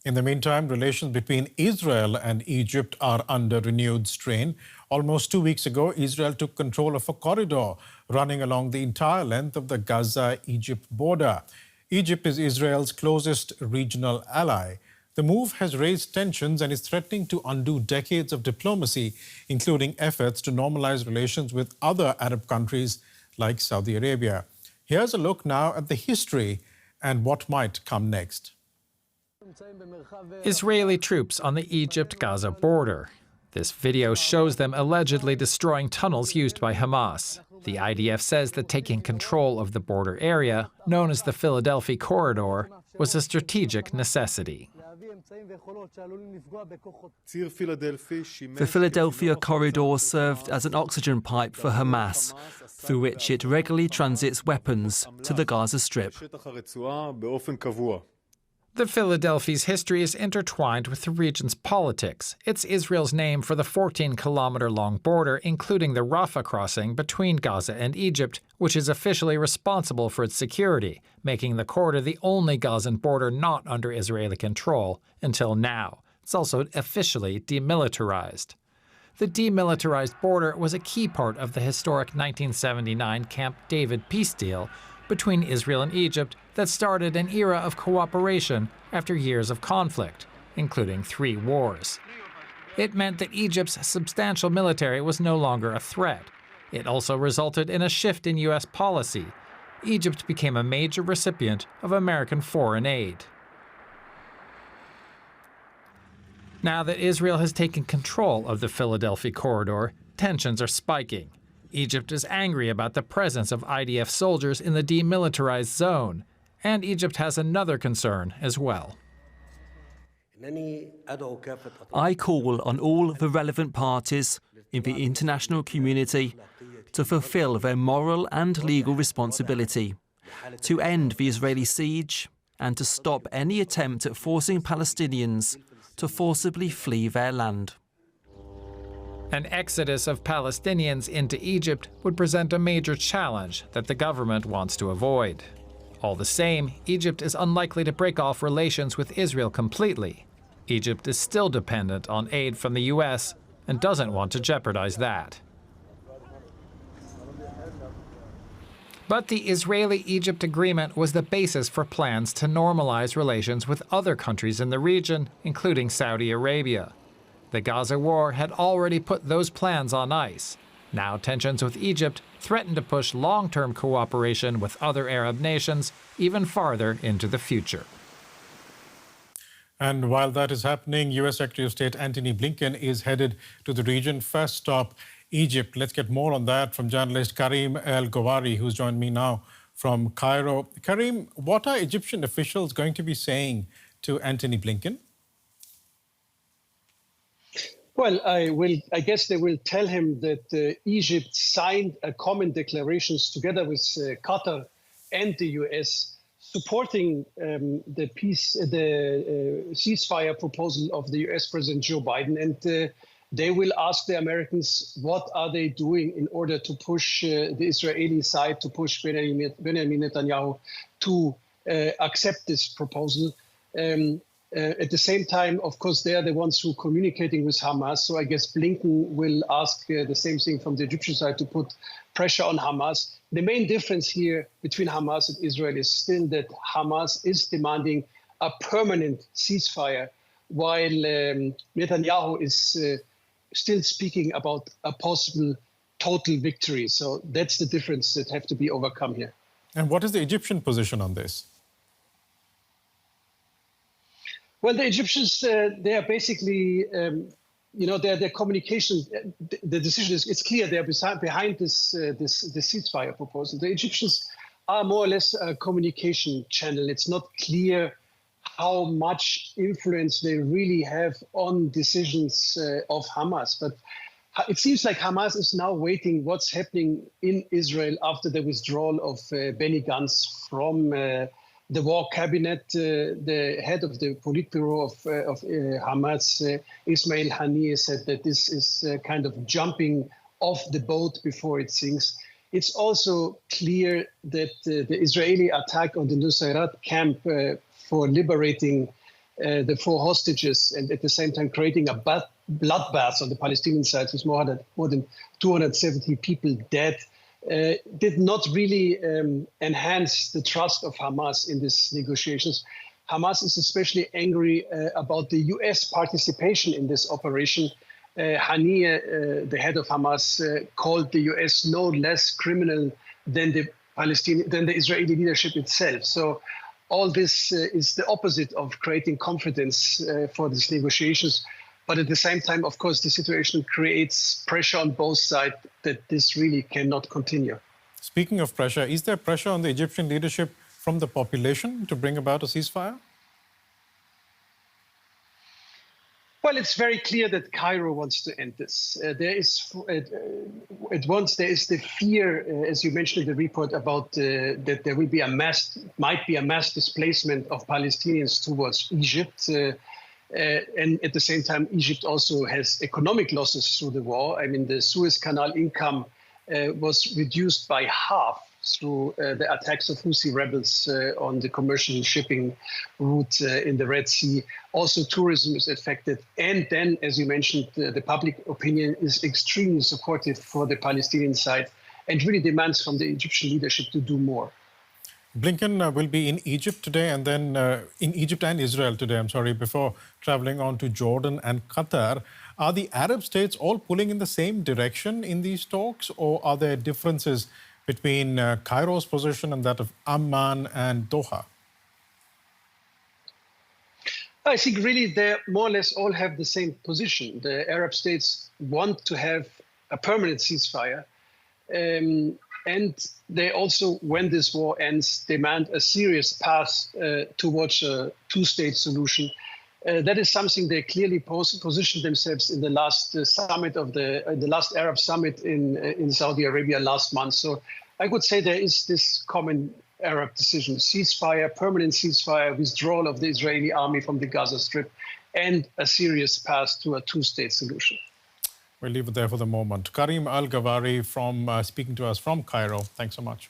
In the meantime, relations between Israel and Egypt are under renewed strain. Almost 2 weeks ago, Israel took control of a corridor running along the entire length of the Gaza-Egypt border. Egypt is Israel's closest regional ally. The move has raised tensions and is threatening to undo decades of diplomacy, including efforts to normalize relations with other Arab countries like Saudi Arabia. Here's a look now at the history and what might come next. Israeli troops on the Egypt-Gaza border. This video shows them allegedly destroying tunnels used by Hamas. The IDF says that taking control of the border area, known as the Philadelphia Corridor, was a strategic necessity. The Philadelphia Corridor served as an oxygen pipe for Hamas, through which it regularly transits weapons to the Gaza Strip. The Philadelphia's history is intertwined with the region's politics. It's Israel's name for the 14-kilometer-long border, including the Rafah crossing between Gaza and Egypt, which is officially responsible for its security, making the corridor the only Gazan border not under Israeli control until now. It's also officially demilitarized. The demilitarized border was a key part of the historic 1979 Camp David peace deal between Israel and Egypt that started an era of cooperation after years of conflict, including 3 wars. It meant that Egypt's substantial military was no longer a threat. It also resulted in a shift in U.S. policy. Egypt became a major recipient of American foreign aid. Now that Israel has taken control of the Philadelphia Corridor, tensions are spiking. Egypt is angry about the presence of IDF soldiers in the demilitarized zone, and Egypt has another concern as well. I call on all the relevant parties in the international community to fulfill their moral and legal responsibility, to end the Israeli siege, and to stop any attempt at forcing Palestinians to forcibly flee their land. An exodus of Palestinians into Egypt would present a major challenge that the government wants to avoid. All the same, Egypt is unlikely to break off relations with Israel completely. Egypt is still dependent on aid from the U.S. and doesn't want to jeopardize that. But the Israeli-Egypt agreement was the basis for plans to normalize relations with other countries in the region, including Saudi Arabia. The Gaza war had already put those plans on ice. Now tensions with Egypt threaten to push long-term cooperation with other Arab nations even farther into the future. And while that is happening, U.S. Secretary of State Antony Blinken is headed to the region. First stop, Egypt. Let's get more on that from journalist Karim El-Gowari, who's joined me now from Cairo. Karim, what are Egyptian officials going to be saying to Antony Blinken? Well, I guess they will tell him that Egypt signed a common declarations together with Qatar and the U.S. supporting the ceasefire proposal of the U.S. President Joe Biden, and they will ask the Americans what are they doing in order to push the Israeli side, to push Benjamin Netanyahu to accept this proposal. At the same time, of course, they are the ones who are communicating with Hamas. So I guess Blinken will ask the same thing from the Egyptian side to put pressure on Hamas. The main difference here between Hamas and Israel is still that Hamas is demanding a permanent ceasefire, while Netanyahu is still speaking about a possible total victory. So that's the difference that have to be overcome here. And what is the Egyptian position on this? Well, the Egyptians, they are basically, their communication, the decision is, it's clear they're behind this ceasefire proposal. The Egyptians are more or less a communication channel. It's not clear how much influence they really have on decisions of Hamas. But it seems like Hamas is now waiting what's happening in Israel after the withdrawal of Benny Gantz from the war cabinet. The head of the Politburo of Hamas, Ismail Haniyeh, said that this is kind of jumping off the boat before it sinks. It's also clear that the Israeli attack on the Nusayrat camp for liberating the 4 hostages, and at the same time creating a bloodbath on the Palestinian side with more than 270 people dead, did not really enhance the trust of Hamas in these negotiations. Hamas is especially angry about the U.S. participation in this operation. Haniyeh, the head of Hamas, called the U.S. no less criminal than the Israeli leadership itself. So all this is the opposite of creating confidence for these negotiations. But at the same time, of course, the situation creates pressure on both sides that this really cannot continue. Speaking of pressure, is there pressure on the Egyptian leadership from the population to bring about a ceasefire? Well, it's very clear that Cairo wants to end this. There is the fear, as you mentioned in the report, about that there will be might be a mass displacement of Palestinians towards Egypt. And at the same time, Egypt also has economic losses through the war. I mean, the Suez Canal income was reduced by half through the attacks of Houthi rebels on the commercial shipping route in the Red Sea. Also, tourism is affected. And then, as you mentioned, the public opinion is extremely supportive for the Palestinian side and really demands from the Egyptian leadership to do more. Blinken will be in Egypt today and then in Egypt and Israel today, before traveling on to Jordan and Qatar. Are the Arab states all pulling in the same direction in these talks, or are there differences between Cairo's position and that of Amman and Doha? I think really they more or less all have the same position. The Arab states want to have a permanent ceasefire. And they also, when this war ends, demand a serious path towards a two-state solution. That is something they clearly positioned themselves in the last summit of the last Arab summit in Saudi Arabia last month. So I would say there is this common Arab decision: ceasefire, permanent ceasefire, withdrawal of the Israeli army from the Gaza Strip, and a serious path to a two-state solution. We'll leave it there for the moment. Karim Al-Gawari speaking to us from Cairo. Thanks so much.